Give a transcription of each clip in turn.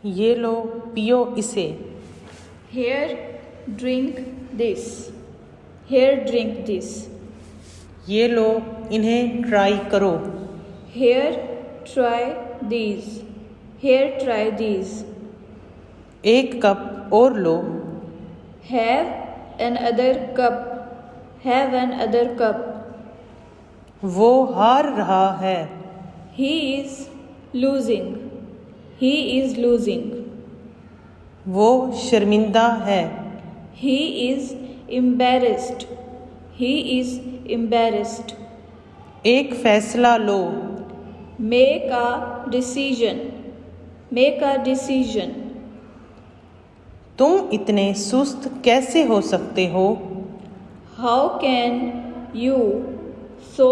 ये लो पियो इसे। Here, drink this. Here, drink this. ये लो इन्हें ट्राई करो। Here, try these. Here, try these. एक कप और लो। Have another cup. Have another cup. वो हार रहा है। He is losing. He is losing. वो शर्मिंदा है। He is embarrassed. He is embarrassed. एक फैसला लो। Make a decision. Make a decision. तुम इतने सुस्त कैसे हो सकते हो? How can you so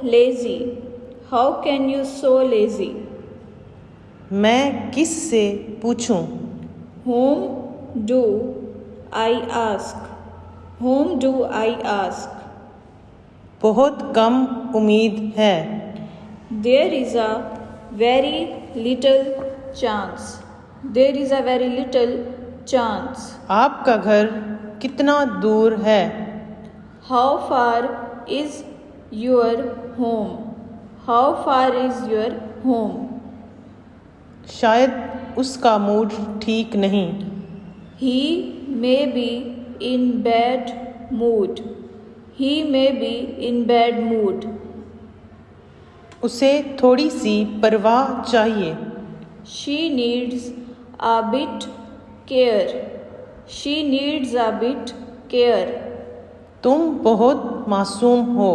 lazy? How can you so lazy? मैं किस से पूछूं? Whom do I ask? Whom do I ask? बहुत कम उम्मीद है। There is a very little chance. There is a very little chance. आपका घर कितना दूर है? How far is your home? How far is your home? शायद उसका मूड ठीक नहीं। He may be in bad mood. He may be in bad mood. उसे थोड़ी सी परवाह चाहिए। She needs a bit care. She needs a bit care. तुम बहुत मासूम हो।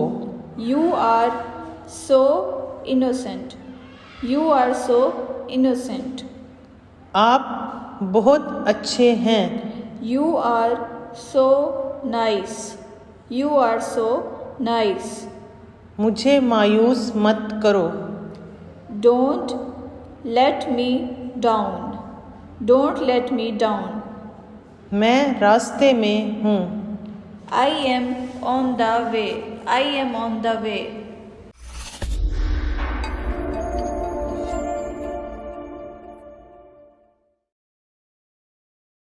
You are so innocent. You are so innocent. आप बहुत अच्छे हैं। You are so nice. You are so nice. मुझे मायूस मत करो। Don't let me down. Don't let me down. मैं रास्ते में हूँ। I am on the way. I am on the way.